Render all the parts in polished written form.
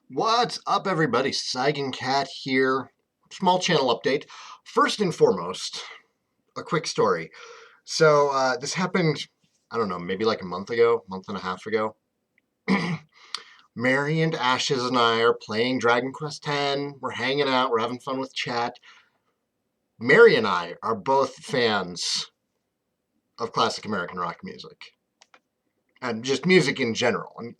What's up, everybody? Saigan Cat here. Small channel update. First and foremost, a quick story. This happened, I don't know, maybe like a month and a half ago. Mary and Ashes and I are playing Dragon Quest X. We're hanging out, we're having fun with chat. Mary and I are both fans of classic American rock music and just music in general. And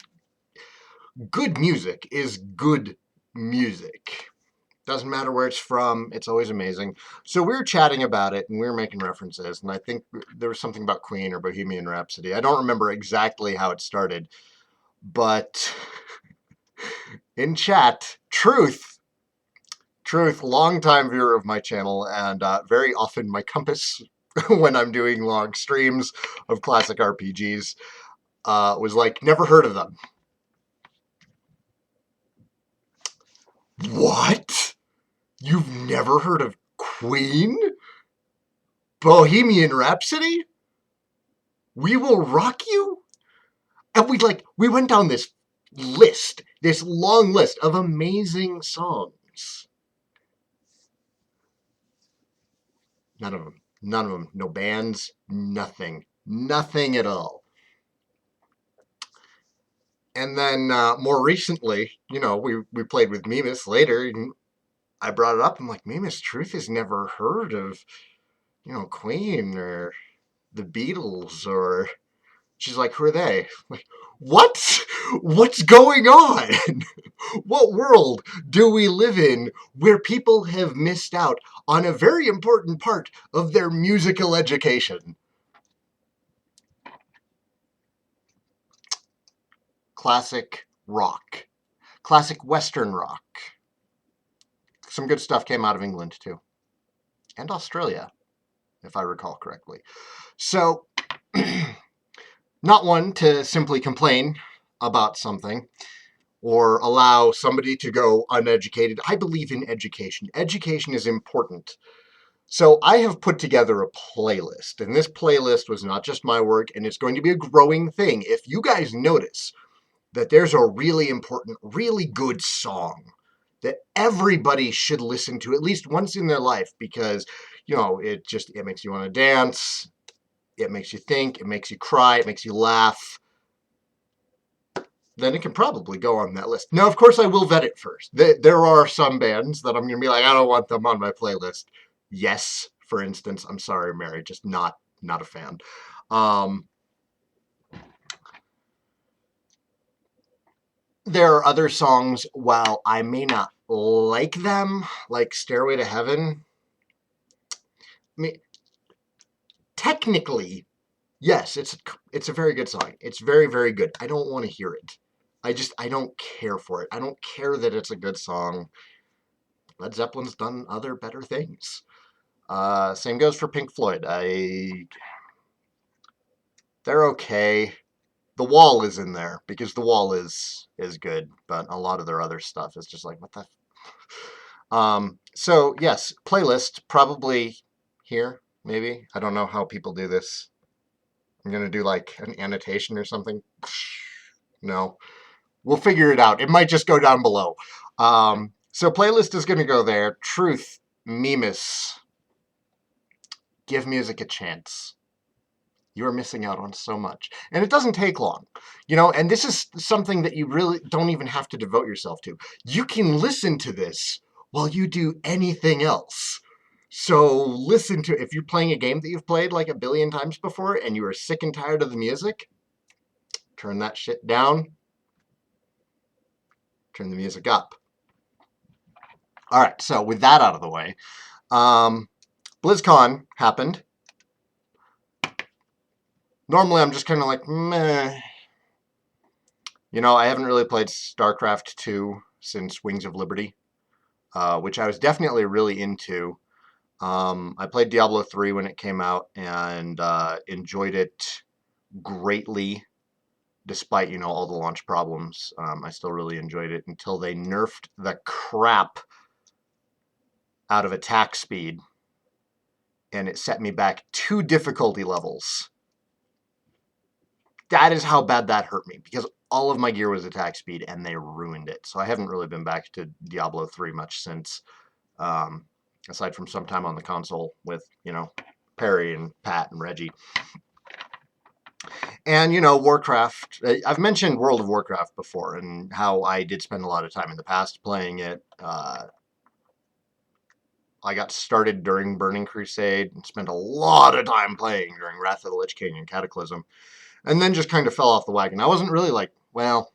good music is good music. Doesn't matter where it's from, it's always amazing. So we were chatting about it and we were making references, and I think there was something about Queen or Bohemian Rhapsody. I don't remember exactly how it started, but in chat, Truth, longtime viewer of my channel and very often my compass when I'm doing long streams of classic RPGs, was like, never heard of them. What? You've never heard of Queen? Bohemian Rhapsody? We Will Rock You? And we went down this list, this long list of amazing songs. None of them. None of them. No bands, nothing. Nothing at all. And then more recently, we played with Mimas later, and I brought it up. I'm like, Mimas, Truth has never heard of, Queen or the Beatles or... She's like, who are they? I'm like, what? What's going on? What world do we live in where people have missed out on a very important part of their musical education? Classic rock. Classic Western rock. Some good stuff came out of England, too. And Australia, if I recall correctly. So, not one to simply complain about something or allow somebody to go uneducated. I believe in education. Education is important. So I have put together a playlist, and this playlist was not just my work, and it's going to be a growing thing. If you guys notice that there's a really important, really good song that everybody should listen to at least once in their life, because, it makes you want to dance, it makes you think, it makes you cry, it makes you laugh, then it can probably go on that list. Now, of course, I will vet it first. There are some bands that I'm going to be like, I don't want them on my playlist. Yes, for instance. I'm sorry, Mary, just not a fan. There are other songs, while I may not like them, like Stairway to Heaven. I mean, technically, yes, it's a very good song. It's very, very good. I don't want to hear it. I don't care for it. I don't care that it's a good song. Led Zeppelin's done other better things. Same goes for Pink Floyd. They're okay. The Wall is in there because The Wall is good, but a lot of their other stuff is just like, what the... So, yes, playlist, probably here, maybe. I don't know how people do this. I'm going to do like an annotation or something. No. We'll figure it out. It might just go down below. So playlist is going to go there. Truth, Mimas. Give music a chance. You are missing out on so much. And it doesn't take long. And this is something that you really don't even have to devote yourself to. You can listen to this while you do anything else. So listen to, if you're playing a game that you've played like a billion times before and you are sick and tired of the music, turn that shit down. Turn the music up. All right, so with that out of the way, BlizzCon happened. Normally, I'm just kind of like, meh. I haven't really played StarCraft 2 since Wings of Liberty, which I was definitely really into. I played Diablo 3 when it came out and enjoyed it greatly. Despite, all the launch problems, I still really enjoyed it until they nerfed the crap out of attack speed, and it set me back 2 difficulty levels. That is how bad that hurt me, because all of my gear was attack speed, and they ruined it. So I haven't really been back to Diablo 3 much since, um, aside from some time on the console with, Perry and Pat and Reggie. And, Warcraft, I've mentioned World of Warcraft before and how I did spend a lot of time in the past playing it. I got started during Burning Crusade and spent a lot of time playing during Wrath of the Lich King and Cataclysm, and then just kind of fell off the wagon. I wasn't really like, well,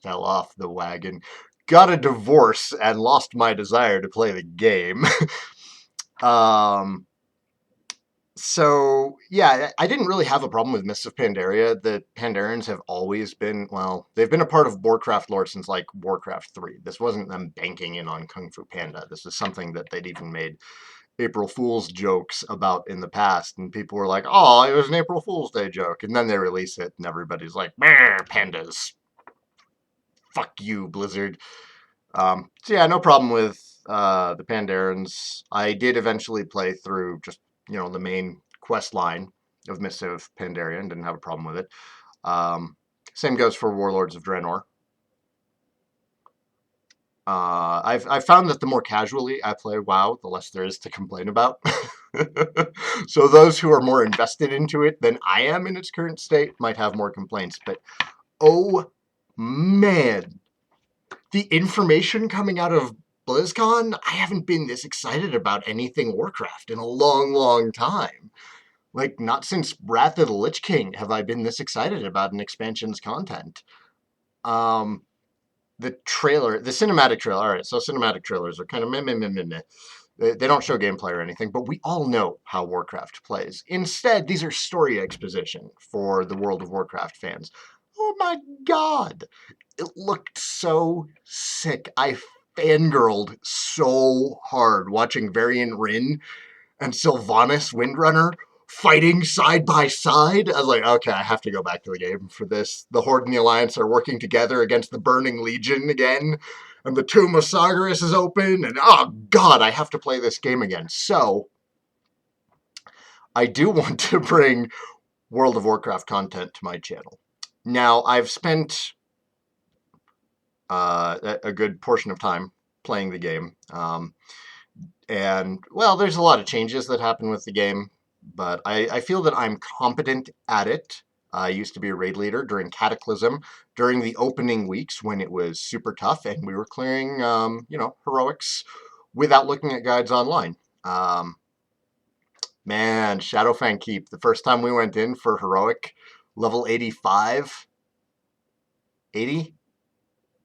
fell off the wagon. Got a divorce and lost my desire to play the game. So, yeah, I didn't really have a problem with Mists of Pandaria. The Pandarians have always been, well, they've been a part of Warcraft lore since, like, Warcraft 3. This wasn't them banking in on Kung Fu Panda. This is something that they'd even made April Fool's jokes about in the past, and people were like, oh, it was an April Fool's Day joke. And then they release it, and everybody's like, pandas. Fuck you, Blizzard. So yeah, no problem with the Pandarians. I did eventually play through just, the main quest line of Mists of Pandaria and didn't have a problem with it. Same goes for Warlords of Draenor. I've found that the more casually I play WoW, the less there is to complain about. So those who are more invested into it than I am in its current state might have more complaints. But oh man, the information coming out of BlizzCon, I haven't been this excited about anything Warcraft in a long, long time. Like, not since Wrath of the Lich King have I been this excited about an expansion's content. The trailer, the cinematic trailer, all right, so cinematic trailers are kind of meh. They don't show gameplay or anything, but we all know how Warcraft plays. Instead, these are story exposition for the World of Warcraft fans. Oh my god! It looked so sick. I fangirled so hard watching Varian Rin and Sylvanas Windrunner fighting side by side. I was like, okay, I have to go back to the game for this. The Horde and the Alliance are working together against the Burning Legion again, and the Tomb of Sargeras is open, and oh god, I have to play this game again. So, I do want to bring World of Warcraft content to my channel. Now, I've spent a good portion of time playing the game. And, well, there's a lot of changes that happen with the game, but I feel that I'm competent at it. I used to be a raid leader during Cataclysm, during the opening weeks when it was super tough and we were clearing, heroics without looking at guides online. Man, Shadowfang Keep, the first time we went in for heroic, level 85, 80?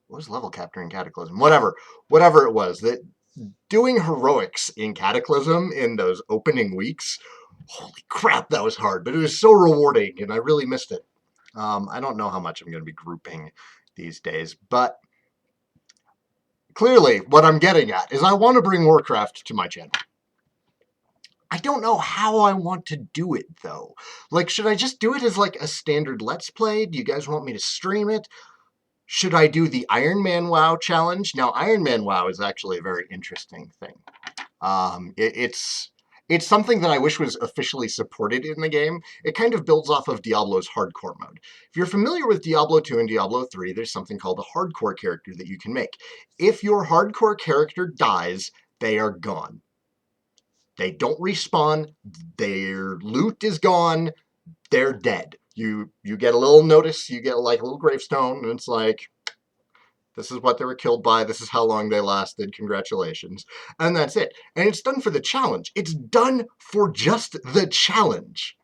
What was level cap during Cataclysm? Whatever it was. That doing heroics in Cataclysm in those opening weeks, holy crap, that was hard. But it was so rewarding, and I really missed it. I don't know how much I'm going to be grouping these days, but clearly what I'm getting at is I want to bring Warcraft to my channel. I don't know how I want to do it, though. Like, should I just do it as, like, a standard Let's Play? Do you guys want me to stream it? Should I do the Iron Man WoW challenge? Now, Iron Man WoW is actually a very interesting thing. It's something that I wish was officially supported in the game. It kind of builds off of Diablo's hardcore mode. If you're familiar with Diablo 2 and Diablo 3, there's something called a hardcore character that you can make. If your hardcore character dies, they are gone. They don't respawn. Their loot is gone. They're dead. You get a little notice, you get like a little gravestone, and it's like, this is what they were killed by, this is how long they lasted, congratulations. And that's it. And it's done for the challenge. It's done for just the challenge.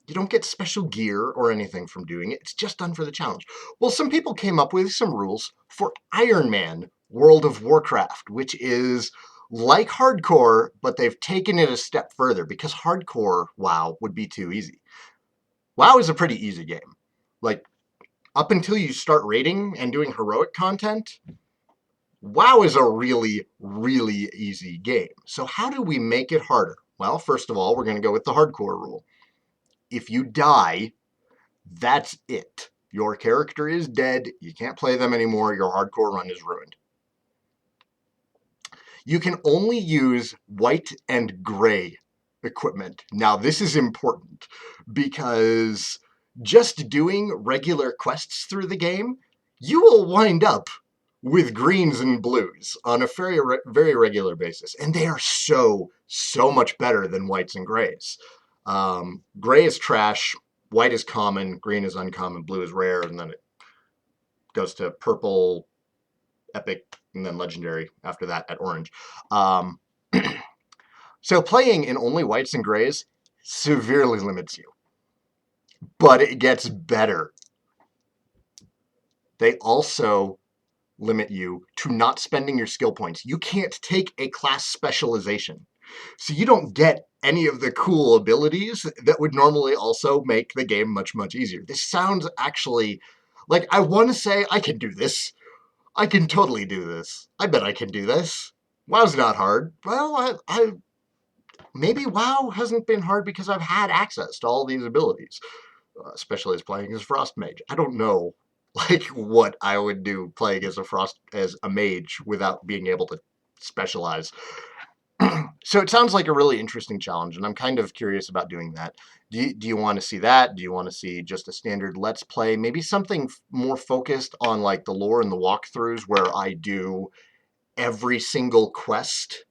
You don't get special gear or anything from doing it. It's just done for the challenge. Well, some people came up with some rules for Iron Man World of Warcraft, which is like hardcore, but they've taken it a step further because hardcore WoW would be too easy. WoW is a pretty easy game. Like, up until you start raiding and doing heroic content, WoW is a really, really easy game. So how do we make it harder? Well, first of all, we're going to go with the hardcore rule. If you die, that's it. Your character is dead. You can't play them anymore. Your hardcore run is ruined. You can only use white and gray equipment. Now, this is important because just doing regular quests through the game, you will wind up with greens and blues on a very regular basis. And they are so much better than whites and grays. Gray is trash, white is common, green is uncommon, blue is rare, and then it goes to purple, epic, and then legendary after that at orange. So playing in only whites and grays severely limits you, but it gets better. They also limit you to not spending your skill points. You can't take a class specialization, so you don't get any of the cool abilities that would normally also make the game much, much easier. This sounds actually like I want to say I can do this. I can totally do this. I bet I can do this. WoW's not hard. Well, I maybe WoW hasn't been hard because I've had access to all these abilities, especially as playing as Frost Mage. I don't know like what I would do playing as a mage without being able to specialize. So it sounds like a really interesting challenge, and I'm kind of curious about doing that. Do you want to see that? Do you want to see just a standard Let's Play? Maybe something more focused on like the lore and the walkthroughs where I do every single quest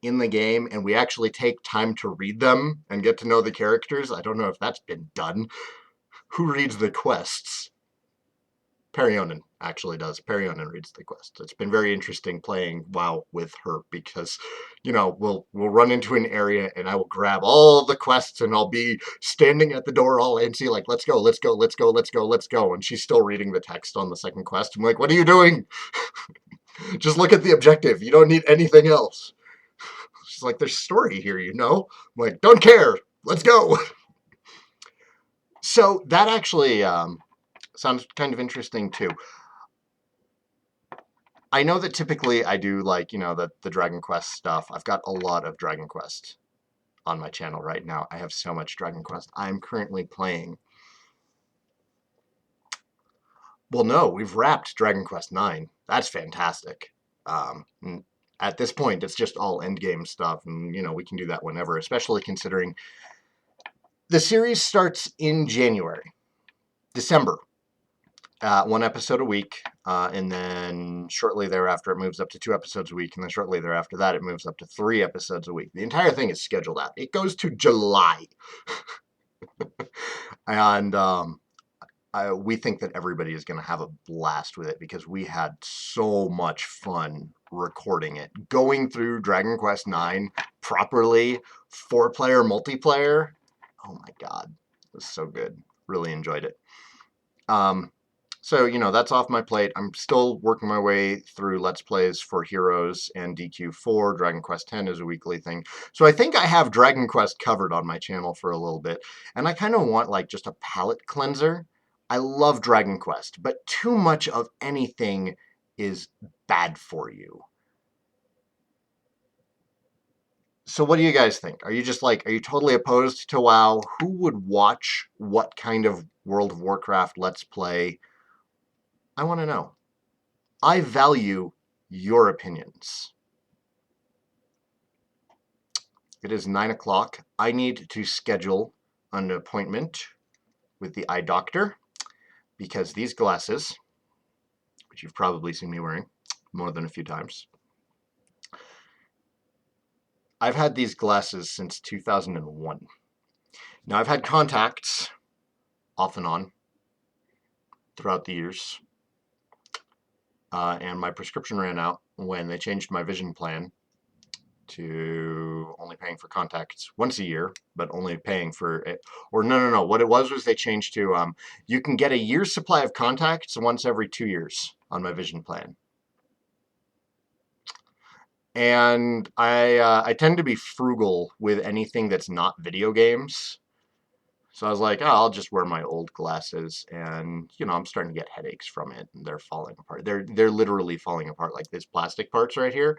in the game and we actually take time to read them and get to know the characters? I don't know if that's been done. Who reads the quests? Perionen actually does. Perionen reads the quests. It's been very interesting playing WoW with her because, you know, we'll run into an area and I will grab all the quests and I'll be standing at the door all antsy like, let's go, let's go, let's go, let's go, let's go. And she's still reading the text on the second quest. I'm like, what are you doing? Just look at the objective. You don't need anything else. She's like, there's story here, you know? I'm like, don't care. Let's go. So that actually sounds kind of interesting too. I know that typically I do like, you know, the Dragon Quest stuff. I've got a lot of Dragon Quest on my channel right now. I have so much Dragon Quest. I'm currently playing. Well, no, we've wrapped Dragon Quest 9. That's fantastic. At this point, it's just all endgame stuff, and, you know, we can do that whenever, especially considering the series starts in December. One episode a week, and then shortly thereafter it moves up to 2 episodes a week, and then shortly thereafter that it moves up to 3 episodes a week. The entire thing is scheduled out. It goes to July. And we think that everybody is going to have a blast with it because we had so much fun recording it. Going through Dragon Quest IX properly, 4-player multiplayer, oh my god, it was so good. Really enjoyed it. So, you know, that's off my plate. I'm still working my way through Let's Plays for Heroes and DQ4. Dragon Quest X is a weekly thing. So I think I have Dragon Quest covered on my channel for a little bit. And I kind of want, like, just a palate cleanser. I love Dragon Quest, but too much of anything is bad for you. So what do you guys think? Are you just like, are you totally opposed to WoW? Who would watch what kind of World of Warcraft Let's Play? I want to know. I value your opinions. It is 9 o'clock. I need to schedule an appointment with the eye doctor because these glasses, which you've probably seen me wearing more than a few times, I've had these glasses since 2001. Now, I've had contacts off and on throughout the years. And my prescription ran out when they changed my vision plan to only paying for contacts once a year, but only paying for it. Or no. What it was they changed to you can get a year's supply of contacts once every 2 years on my vision plan. And I tend to be frugal with anything that's not video games. So I was like, oh, I'll just wear my old glasses, and you know, I'm starting to get headaches from it, and they're falling apart. They're literally falling apart. Like these plastic parts right here,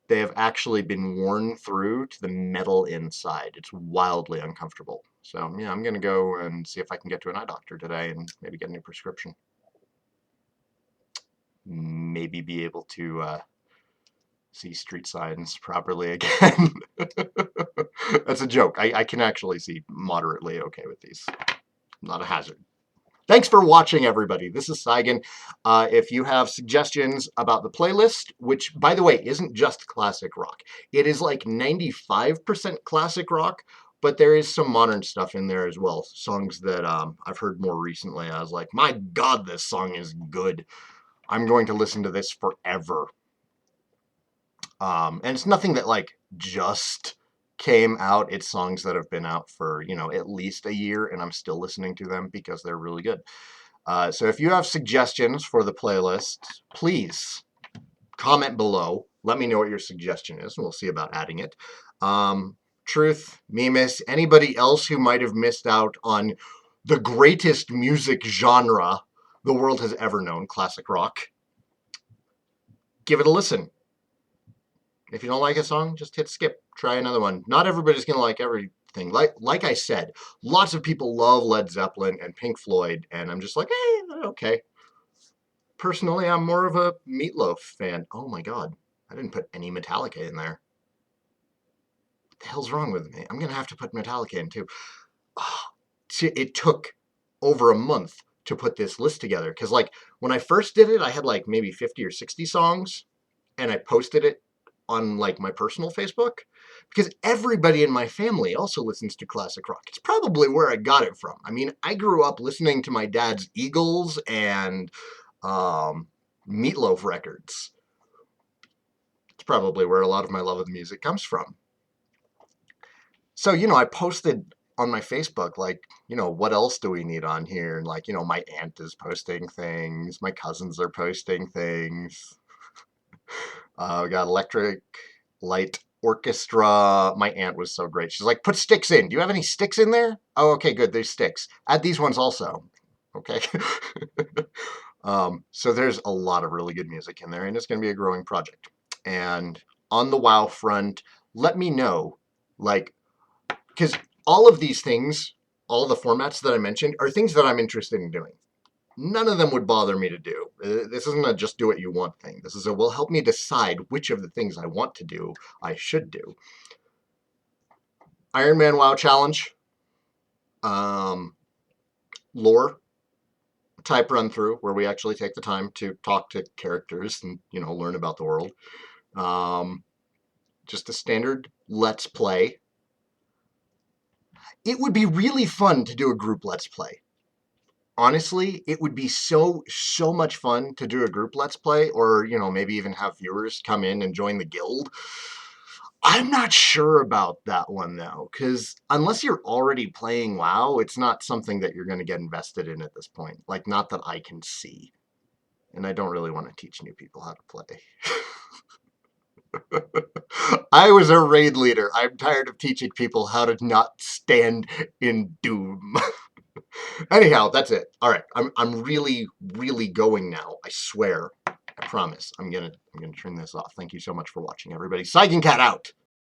they have actually been worn through to the metal inside. It's wildly uncomfortable. So yeah, I'm gonna go and see if I can get to an eye doctor today and maybe get a new prescription. Maybe be able to see street signs properly again. That's a joke. I can actually see moderately okay with these. Not a hazard. Thanks for watching, everybody. This is Saigan. If you have suggestions about the playlist, which, by the way, isn't just classic rock. It is like 95% classic rock, but there is some modern stuff in there as well. Songs that I've heard more recently. I was like, my God, this song is good. I'm going to listen to this forever. And it's nothing that like just came out. It's songs that have been out for, you know, at least a year, and I'm still listening to them because they're really good. So if you have suggestions for the playlist, please comment below. Let me know what your suggestion is, and we'll see about adding it. Truth, Mimus, anybody else who might have missed out on the greatest music genre the world has ever known, classic rock, give it a listen. If you don't like a song, just hit skip. Try another one. Not everybody's going to like everything. Like I said, lots of people love Led Zeppelin and Pink Floyd, and I'm just like, okay. Personally, I'm more of a Meatloaf fan. Oh my God, I didn't put any Metallica in there. What the hell's wrong with me? I'm going to have to put Metallica in too. It took over a month to put this list together, because like when I first did it, I had like maybe 50 or 60 songs, and I posted it on like my personal Facebook, because everybody in my family also listens to classic rock. It's probably where I got it from. I mean, I grew up listening to my dad's Eagles and Meatloaf records. It's probably where a lot of my love of music comes from. So, you know, I posted on my Facebook, like, you know, what else do we need on here? And like, you know, my aunt is posting things. My cousins are posting things. We got Electric Light Orchestra. My aunt was so great. She's like, put sticks in. Do you have any sticks in there? Oh, okay, good. There's sticks. Add these ones also. Okay. So there's a lot of really good music in there, and it's going to be a growing project. And on the WoW front, let me know, like, because all of these things, all the formats that I mentioned, are things that I'm interested in doing. None of them would bother me to do. This isn't a just do what you want thing. This is a will help me decide which of the things I want to do I should do. Iron Man WoW Challenge. Lore type run through where we actually take the time to talk to characters and, you know, learn about the world. Just a standard Let's Play. It would be really fun to do a group Let's Play. Honestly, it would be so much fun to do a group Let's Play, or, you know, maybe even have viewers come in and join the guild. I'm not sure about that one, though, because unless you're already playing WoW, it's not something that you're going to get invested in at this point. Like, not that I can see. And I don't really want to teach new people how to play. I was a raid leader. I'm tired of teaching people how to not stand in doom. Anyhow, that's it. All right, I'm really going now. I swear. I promise. I'm gonna turn this off. Thank you so much for watching, everybody. Saigan Cat out.